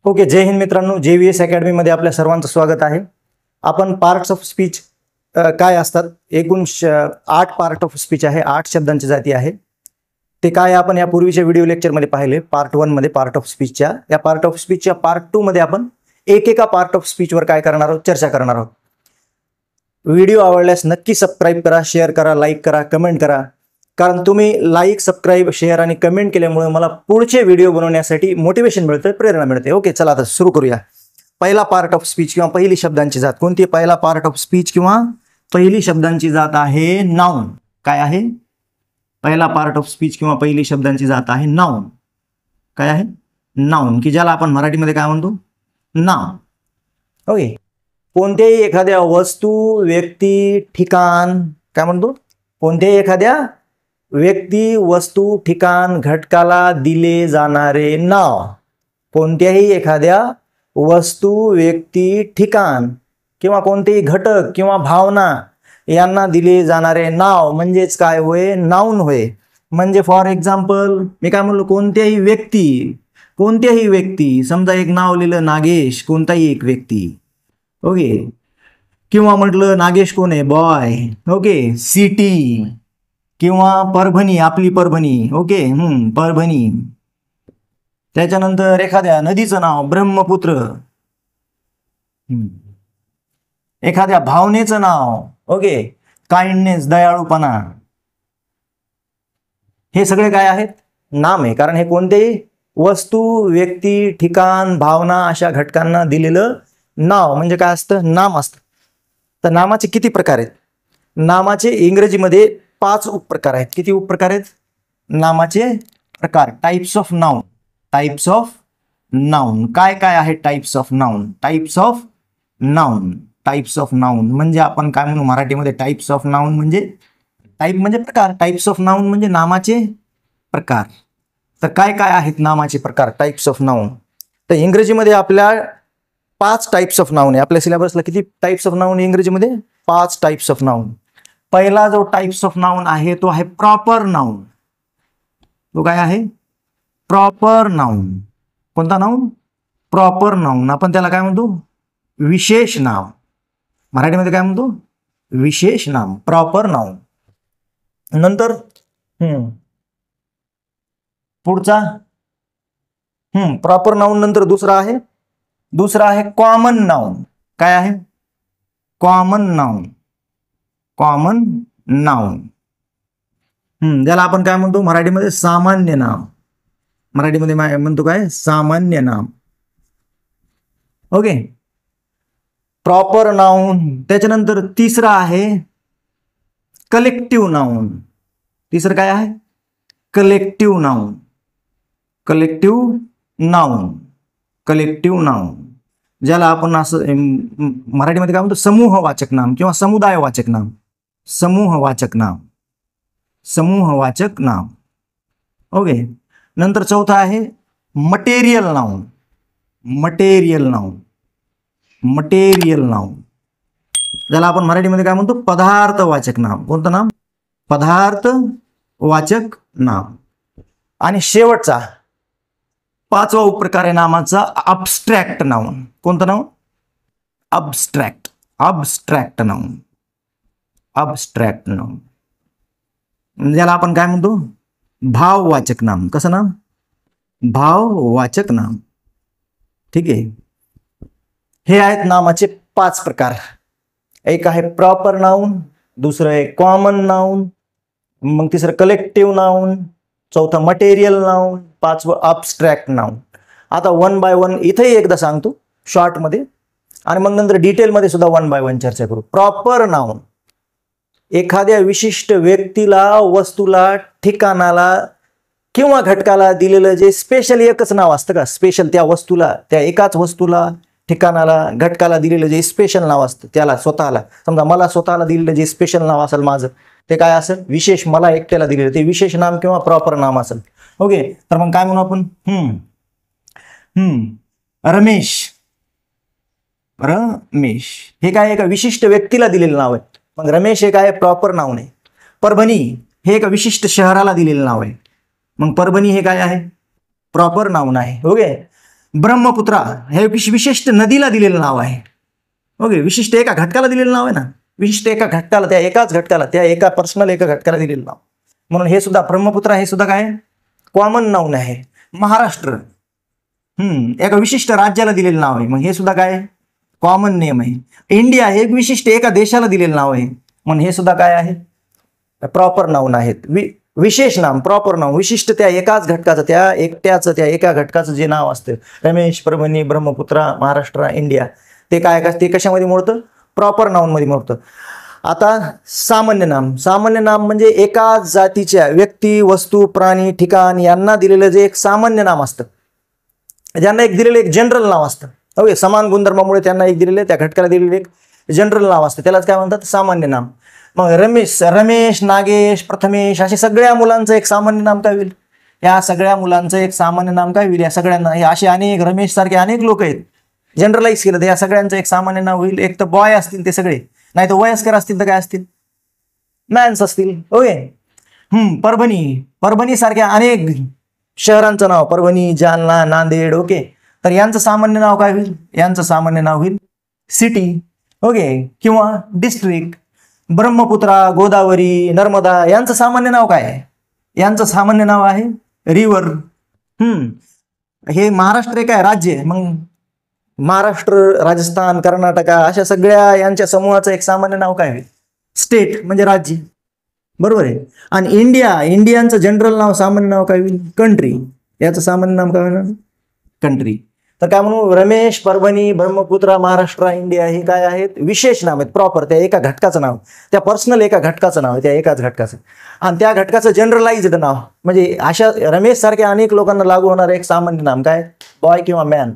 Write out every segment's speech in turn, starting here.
Okay, जय हिंद मित्रांनो. JVS अकॅडमीमध्ये आपल्या सर्वांचं स्वागत आहे. आपण पार्ट्स ऑफ स्पीच काय असतात, एकूण 8 पार्ट ऑफ स्पीच आहे, 8 शब्दांची जाती आहे. ते काय आपण यापूर्वीच्या व्हिडिओ लेक्चरमध्ये पाहिले. पार्ट 1 मध्ये पार्ट ऑफ स्पीचच्या, या पार्ट ऑफ स्पीचच्या पार्ट 2 मध्ये आपण एकेका पार्ट ऑफ स्पीचवर काय करणार आहोत, चर्चा करणार आहोत. व्हिडिओ आवडल्यास नक्की सबस्क्राईब करा, शेअर करा, लाईक करा, कमेंट करा. कारण तुम्ही लाईक, सबस्क्राईब, शेअर आणि कमेंट केल्यामुळे मला पुढचे व्हिडिओ बनवण्यासाठी मोटिवेशन मिळतं, प्रेरणा मिळते. ओके, चला आता सुरू करूया. पहिला पार्ट ऑफ स्पीच किंवा पहिली शब्दांची जात कोणती? पहिला पार्ट ऑफ स्पीच किंवा पहिली शब्दांची जात आहे नाउन. काय आहे? पहिला पार्ट ऑफ स्पीच किंवा पहिली शब्दांची जात आहे नाउन. काय आहे? नाउन, की ज्याला आपण मराठीमध्ये काय म्हणतो? नाम. ओके, कोणत्याही एखाद्या वस्तू, व्यक्ती, ठिकाण, काय म्हणतो? कोणत्याही एखाद्या व्यक्ती, वस्तू, ठिकाण, घटकाला दिले जाणारे नाव. कोणत्याही एखाद्या वस्तू, व्यक्ती, ठिकाण किंवा कोणतेही घटक किंवा भावना यांना दिले जाणारे नाव म्हणजेच काय होय? नाउन होय. म्हणजे फॉर एक्झाम्पल मी काय म्हणलो, कोणत्याही व्यक्ती, समजा एक नाव लिहिलं नागेश, कोणताही एक व्यक्ती. ओके, किंवा म्हटलं नागेश कोण आहे? बॉय. ओके, सिटी किंवा परभणी, आपली परभणी. ओके, परभणी. त्याच्यानंतर एखाद्या नदीचं नाव ब्रह्मपुत्र. एखाद्या भावनेचं नाव, ओके, काइंडनेस, दयाळूपणा. हे सगळे काय आहेत? नाम आहे. कारण हे कोणतेही वस्तू, व्यक्ती, ठिकाण, भावना अशा घटकांना दिलेलं नाव म्हणजे काय असतं? नाम असतं. तर नामाचे किती प्रकार आहेत? नामाचे इंग्रजीमध्ये 5 उपप्रकार आहेत. किती उपप्रकार आहेत नामाचे? प्रकार, types of noun. Types of noun काय काय आहेत? Types of noun. Types of noun. Types of noun म्हणजे आपण काय म्हणू मराठीमध्ये? टाइप्स ऑफ नाउन म्हणजे टाइप म्हणजे प्रकार. टाइप्स ऑफ नाउन म्हणजे नामाचे प्रकार. तर काय काय आहेत नामाचे प्रकार? Types of noun. तर इंग्रजीमध्ये आपल्या 5 टाइप्स ऑफ नाउन आहे. आपल्या सिलेबसला किती टाइप्स ऑफ नाउन इंग्रजीमध्ये? 5 टाइप्स ऑफ नाउन. पहिला जो टाइप्स ऑफ नाउन आहे तो आहे प्रॉपर नाउन. तो काय आहे? Proper noun. कोणता नाउन? Proper noun. आपण त्याला काय म्हणतो? विशेष नाम. मराठीमध्ये काय म्हणतो? विशेष नाम, प्रॉपर नाउन. नंतर पुढचा प्रॉपर नाउन नंतर दुसरा आहे कॉमन नाउन. काय आहे? Common noun. Common noun. ज्याला आपण काय म्हणतो मराठीमध्ये? सामान्य नाम. मराठीमध्ये म्हणतो काय? सामान्य नाम. Okay, proper noun. त्याच्यानंतर तिसरा आहे कलेक्टिव्ह नाउन. तिसरं काय आहे? Collective noun. Collective noun. Collective noun ज्याला आपण असं मराठीमध्ये काय म्हणतो? समूहवाचक नाम किंवा समुदायवाचक नाम. समूहवाचक नाम. समूहवाचक नाम. ओके, नंतर चौथा आहे material noun. Material noun. Material noun ज्याला आपण मराठीमध्ये काय म्हणतो? पदार्थवाचक नाम. कोणतं नाम? पदार्थवाचक नाम. आणि शेवटचा 5वा उपप्रकार आहे नामाचा अब्स्ट्रॅक्ट नाउन. कोणतं नाव? अब्स्ट्रॅक्ट. अब्स्ट्रॅक्ट नाउन. अब्स्ट्रॅक्ट नाउन ज्याला आपण काय म्हणतो? भाववाचक नाम. कसं नाम? भाववाचक नाम. ठीक आहे, हे आहेत नामाचे 5 प्रकार. एक आहे प्रॉपर नाउन, दुसरं आहे कॉमन नाउन, मग तिसरं कलेक्टिव्ह नाउन, चौथा मटेरियल नाउन, 5वं अब्स्ट्रॅक्ट नाउन. आता 1 बाय 1 इथेही एकदा सांगतो शॉर्टमध्ये आणि मग नंतर डिटेलमध्ये सुद्धा 1 बाय 1 चर्चा करू. प्रॉपर नाउन एखाद्या विशिष्ट व्यक्तीला, वस्तूला, ठिकाणाला किंवा घटकाला दिलेलं जे स्पेशल एकच नाव असतं का? स्पेशल त्या वस्तूला, त्या एकाच वस्तूला, ठिकाणाला, घटकाला दिलेलं जे स्पेशल नाव असतं त्याला स्वतःला, समजा मला स्वतःला दिलेलं जे स्पेशल नाव असेल माझं, ते काय असेल? विशेष, मला एकट्याला दिलेलं ते विशेष नाम किंवा प्रॉपर नाम असेल. ओके, तर मग काय म्हणू आपण? रमेश. रमेश हे काय? एका विशिष्ट व्यक्तीला दिलेलं नाव आहे. मग रमेश हे काय? प्रॉपर नाउन आहे. परभणी हे एका विशिष्ट शहराला दिलेलं नाव आहे. मग परभणी हे काय आहे? प्रॉपर नाउन आहे. ओके, ब्रह्मपुत्रा हे विशिष्ट नदीला दिलेलं नाव आहे. ओके, विशिष्ट एका घटकाला दिलेलं नाव आहे ना, विशिष्ट एका घटकाला, त्या एकाच घटकाला, त्या एका पर्सनल एका घटकाला दिलेलं नाव, म्हणून हे सुद्धा ब्रह्मपुत्रा हे सुद्धा काय कॉमन नाऊन आहे. महाराष्ट्र एका विशिष्ट राज्याला दिलेलं नाव आहे, मग हे सुद्धा काय कॉमन नेम आहे. इंडिया हे विशिष्ट एका देशाला दिलेलं नाव आहे, म्हणून हे सुद्धा काय आहे प्रॉपर नाऊन आहेत. विशेष नाम, प्रॉपर नाव, विशिष्ट त्या एकाच घटकाचं, त्या एकट्याचं, त्या एका घटकाचं जे नाव असतं, रमेश, परभणी, ब्रह्मपुत्रा, महाराष्ट्र, इंडिया, ते काय ते कशामध्ये मोडतं प्रॉपर नाऊनमध्ये मोडतं. आता सामान्य नाम, सामान्य नाम म्हणजे एका जातीच्या व्यक्ती, वस्तू, प्राणी, ठिकाण यांना दिलेलं जे एक सामान्य नाम असतं, ज्यांना एक दिलेलं एक जनरल नाव असतं. ओके, समान गुणधर्मामुळे त्यांना एक दिलेलं, त्या घटकाला दिलेलं एक जनरल नाव असतं, त्यालाच काय म्हणतात सामान्य नाम. मग रमेश, नागेश, प्रथमेश असे सगळ्या मुलांचं एक सामान्य नाम काय होईल, या सगळ्या मुलांचं एक सामान्य नाम काय होईल, या सगळ्यांना, हे असे अनेक रमेश सारखे अनेक लोक आहेत, जनरलाइज केलं तर या सगळ्यांचं एक सामान्य नाव होईल. एक तर बॉय असतील ते सगळे, नाही तर वयस्कर असतील तर काय असतील मॅन्स असतील. ओके, परभणी सारख्या अनेक शहरांचं नाव, परभणी, जालना, नांदेड. ओके, तर यांचं सामान्य नाव काय होईल, यांचं सामान्य नाव होईल सिटी. ओके, किंवा डिस्ट्रिक्ट. ब्रह्मपुत्रा, गोदावरी, नर्मदा यांचं सामान्य नाव काय आहे, यांचं सामान्य नाव आहे रिव्हर. हे महाराष्ट्र काय राज्य, मग महाराष्ट्र, राजस्थान, कर्नाटका अशा सगळ्या यांच्या समूहाचं एक सामान्य नाव काय होईल स्टेट म्हणजे राज्य, बरोबर आहे. आणि इंडियांचं जनरल नाव, सामान्य नाव काय होईल कंट्री, याचं सामान्य नाव काय होईल कंट्री. तर काय म्हणू, रमेश, परभणी, ब्रह्मपुत्रा, महाराष्ट्र, इंडिया हे काय आहेत विशेष नाव आहेत, प्रॉपर त्या एका घटकाचं नाव, त्या पर्सनल एका घटकाचं नाव आहे, त्या एकाच घटकाचं, आणि त्या घटकाचं जनरलाइज्ड नाव म्हणजे अशा रमेश सारख्या अनेक लोकांना लागू होणारं एक सामान्य नाम काय बॉय किंवा मॅन.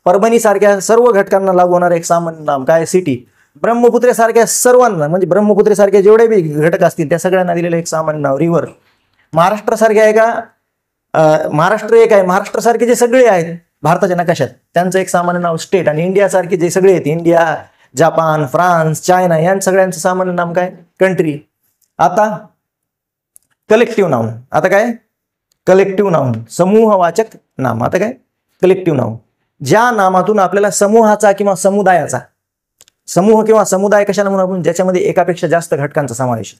परभणी सारख्या सर्व घटकांना लागू होणारं एक सामान्य नाम काय सिटी. ब्रह्मपुत्रेसारख्या सर्वांना म्हणजे ब्रह्मपुत्रेसारखे जेवढे बी घटक असतील त्या सगळ्यांना दिलेलं एक सामान्य नाव रिव्हर. महाराष्ट्रासारखे आहे का, महाराष्ट्र एक आहे, महाराष्ट्रासारखे जे सगळे आहेत भारताच्या नकाशात त्यांचं एक सामान्य नाव स्टेट. आणि इंडियासारखे जे सगळे आहेत, इंडिया, जपान, फ्रान्स, चायना या सगळ्यांचं सामान्य नाम काय कंट्री. आता कलेक्टिव्ह नाउन, आता काय कलेक्टिव्ह नाउन, समूहवाचक नाम. आता काय कलेक्टिव्ह नाउन, ज्या नामातून आपल्याला समूहाचा किंवा समुदायाचा, समूह किंवा समुदाय कशाला म्हणू आपण, ज्याच्यामध्ये एकापेक्षा जास्त घटकांचा समावेश.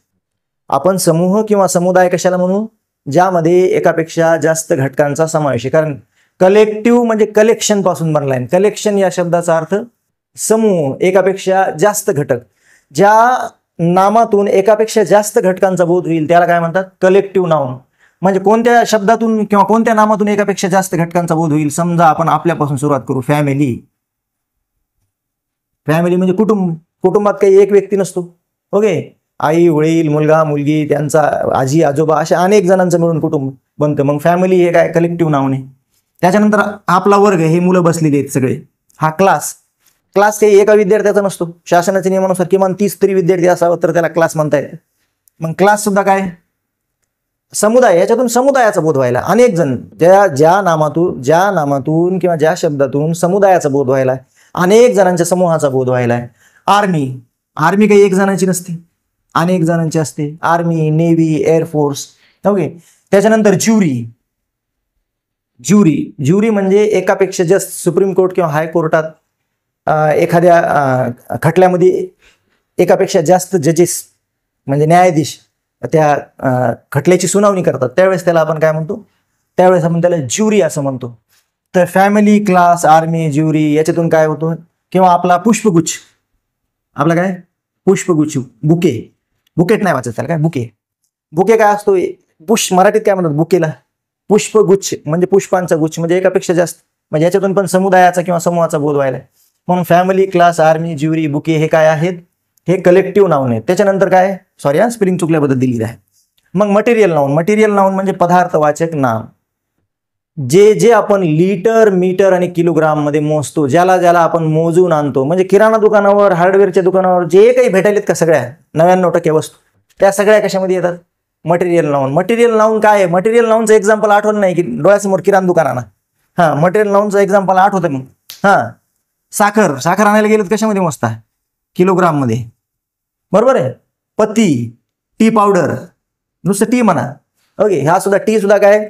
आपण समूह किंवा समुदाय कशाला म्हणू, ज्यामध्ये एकापेक्षा जास्त घटकांचा समावेश आहे. कारण कलेक्टिव्ह म्हणजे कलेक्शन पासून बनलाय, कलेक्शन या शब्दाचा अर्थ समूह, एकापेक्षा जास्त घटक. ज्या नामातून एकापेक्षा जास्त घटकांचा बोध होईल त्याला काय म्हणतात कलेक्टिव्ह नाउन. म्हणजे कोणत्या शब्दातून किंवा कोणत्या नामातून एकापेक्षा जास्त घटकांचा बोध होईल. समजा आपण आपल्यापासून सुरुवात करू, फॅमिली. फॅमिली म्हणजे कुटुंब, कुटुंबात काही एक व्यक्ती नसतो. ओके, आई, वडील, मुलगा, मुलगी, त्यांचा आजी, आजोबा अशा अनेक जणांचं मिळून कुटुंब बनतं. मग फॅमिली हे काय कलेक्टिव्ह नाउन आहे. त्याच्यानंतर आपला वर्ग, हे मुलं बसलेली आहेत सगळे. हा क्लास, क्लास काही एका विद्यार्थ्याचा नसतो. शासनाच्या नियमानुसार किमान 30 तरी विद्यार्थी असावं तर त्याला क्लास म्हणता येते. मग क्लास सुद्धा काय समुदाय, याच्यातून समुदायाचा बोध व्हायला अनेक जण, ज्या नामातून किंवा ज्या शब्दातून समुदायाचा बोध व्हायला अनेक जणांच्या समूहाचा बोध व्हायला. आर्मी, आर्मी काही एक जणांची नसते, अनेक जणांची असते. Army, navy, air force. ओके, त्याच्यानंतर ज्युरी. ज्युरी म्हणजे एकापेक्षा जास्त, सुप्रीम कोर्ट किंवा हायकोर्टात एखाद्या खटल्यामध्ये एकापेक्षा जास्त जजेस म्हणजे न्यायाधीश त्या खटल्याची सुनावणी करतात, त्यावेळेस त्याला आपण काय म्हणतो, त्यावेळेस आपण त्याला ज्युरी असं म्हणतो. तर फॅमिली, क्लास, आर्मी, ज्युरी याच्यातून काय होतं. किंवा आपला पुष्पगुच्छ, आपला काय पुष्पगुच्छ, बुके, बुकेट नाही वाचत त्याला काय बुके. बुके काय असतो, मराठीत काय म्हणतात बुकेला, पुष्पगुच्छ म्हणजे पुष्पांचा गुच्छ, म्हणजे एकापेक्षा जास्त, म्हणजे याच्यातून पण समुदायाचा किंवा समूहाचा बोध व्हायला. म्हणून family, class, army, jury, bouquet हे काय आहेत, हे कलेक्टिव्ह नाउन आहेत. त्याच्यानंतर काय, सॉरी स्पेलिंग चुकल्याबद्दल दिलेलं आहे. मग मटेरियल नाउन. मटेरियल नाउन म्हणजे पदार्थवाचक नाम, जे आपण लिटर, मीटर आणि किलोग्राम मध्ये मोजतो, ज्याला आपण मोजून आणतो. म्हणजे किराणा दुकानावर, हार्डवेअरच्या दुकानावर जे काही भेटायलेत का सगळ्या 99% वस्तू, त्या सगळ्या कशामध्ये येतात मटेरियल नाउन. मटेरियल नाउन काय आहे, मटेरियल नाउनचं एक्झाम्पल आठवलं नाही की डोळ्यासमोर किराणा दुकानाना, मटेरियल नाउनचं एक्झाम्पल आठवतं मग. साखर आणायला गेलं तर कशामध्ये मोजता, किलोग्राम मध्ये, बरोबर आहे. पत्ती, टी पावडर, नुसतं टी म्हणा. ओके, हा सुद्धा टी सुद्धा काय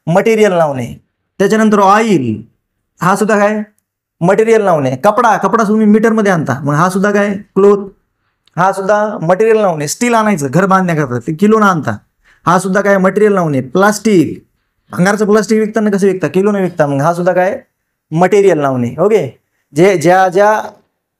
मटेरियल नाउन आहे. त्याच्यानंतर ऑइल, हा सुद्धा काय मटेरियल नाऊन आहे. कपडा तुम्ही मीटरमध्ये आणता, मग हा सुद्धा काय क्लोथ, हा सुद्धा मटेरियल नाऊन आहे. स्टील आणायचं घर बांधण्याकरता ते किलोनं आणता, हा सुद्धा काय मटेरियल नाऊन आहे. प्लास्टिक, भंगारचं प्लास्टिक विकताना कसं विकता, किलोनं विकता, मग हा सुद्धा काय मटेरियल नाऊन आहे. ओके, जे ज्या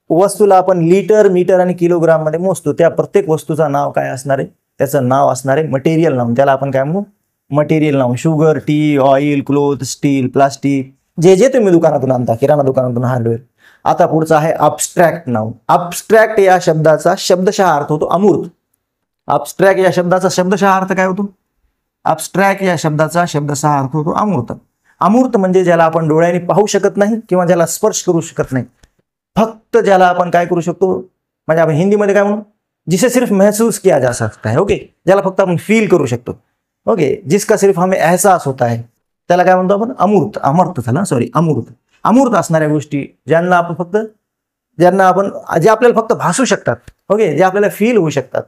वस्तूला आपण लिटर, मीटर आणि किलोग्राम मध्ये मोजतो त्या प्रत्येक वस्तूचं नाव काय असणार आहे, त्याचं नाव असणार आहे मटेरियल नाऊन. त्याला आपण काय म्हणू, material noun. Sugar, T, oil, cloth, steel, plastic, जे तुम्ही दुकानातून आणता, किराणा दुकानातून, हार्डवेअर. आता पुढचा आहे अबस्ट्रॅक्ट नाऊन. अबस्ट्रॅक्ट या शब्दाचा शब्दशः अर्थ होतो अमूर्त. अबस्ट्रॅक्ट या शब्दाचा शब्दशः अर्थ काय होतो, अबस्ट्रॅक्ट या शब्दाचा शब्दशः अर्थ होतो अमूर्त. अमूर्त म्हणजे ज्याला आपण डोळ्यांनी पाहू शकत नाही किंवा ज्याला स्पर्श करू शकत नाही, फक्त ज्याला आपण काय करू शकतो, म्हणजे आपण हिंदीमध्ये काय म्हणू, जिसे सिर्फ महसूस किया जा सकता है. ओके, ज्याला फक्त आपण फील करू शकतो. ओके, जिसका सिर्फ हमें एहसास होता है, त्याला काय म्हणतो आपण अमूर्त. अमर्त झाला, सॉरी, अमूर्त. अमूर्त असणाऱ्या गोष्टी ज्यांना आपण जे आपल्याला फक्त भासू शकतात, ओके, जे आपल्याला फील होऊ शकतात.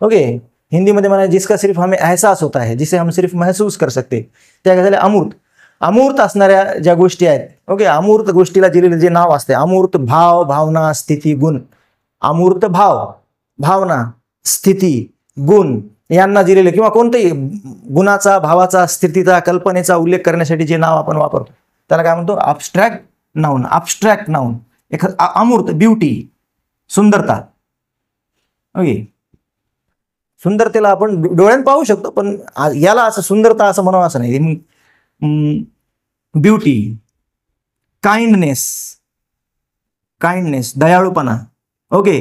ओके, हिंदीमध्ये म्हणा जिसका सिर्फ हमें एहसास होता है, जिसे हम सिर्फ महसूस कर सकते, त्या काय झाले अमूर्त. अमूर्त असणाऱ्या ज्या गोष्टी आहेत, ओके, अमूर्त गोष्टीला दिलेलं जे नाव असते, अमूर्त भाव, भावना, स्थिती, गुण. अमूर्त भाव, भावना, स्थिती, गुण यांना दिलेले किंवा कोणत्याही गुणाचा, भावाचा, स्थितीचा, कल्पनेचा उल्लेख करण्यासाठी जे नाव आपण वापरतो त्याला काय म्हणतो, अबस्ट्रॅक्ट नाऊन. Abstract noun. अमूर्त, ब्युटी, सुंदरता. ओके, सुंदरतेला आपण डोळ्यानं पाहू शकतो, पण याला असं सुंदरता असं म्हणावं असं नाही. ब्युटी, काइंडनेस, दयाळूपणा. ओके,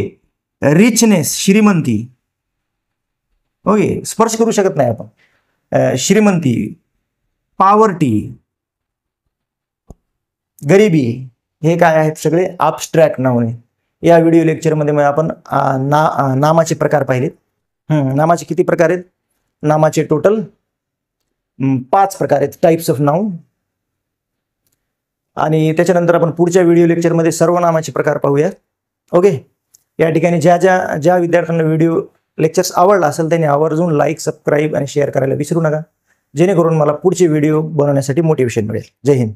रिचनेस, श्रीमंती. ओके, स्पर्श करू शकत नाही आपण. श्रीमंती, पॉवर्टी, गरिबी, हे काय आहेत सगळे अबस्ट्रॅक्ट नाऊन आहे. या व्हिडिओ लेक्चरमध्ये आपण नामाचे प्रकार पाहिलेत. नामाचे किती प्रकार आहेत, नामाचे टोटल 5 प्रकार आहेत, टाइप्स ऑफ नाउन. आणि त्याच्यानंतर आपण पुढच्या व्हिडिओ लेक्चरमध्ये सर्वनामाचे प्रकार पाहूया. ओके, या ठिकाणी ज्या विद्यार्थ्यांना व्हिडिओ लेक्चर्स आवडला असेल त्यांनी आवर्जून लाईक, सबस्क्राईब आणि शेअर करायला विसरू नका, जेणेकरून मला पुढचे व्हिडिओ बनवण्यासाठी मोटिवेशन मिळेल. जय हिंद.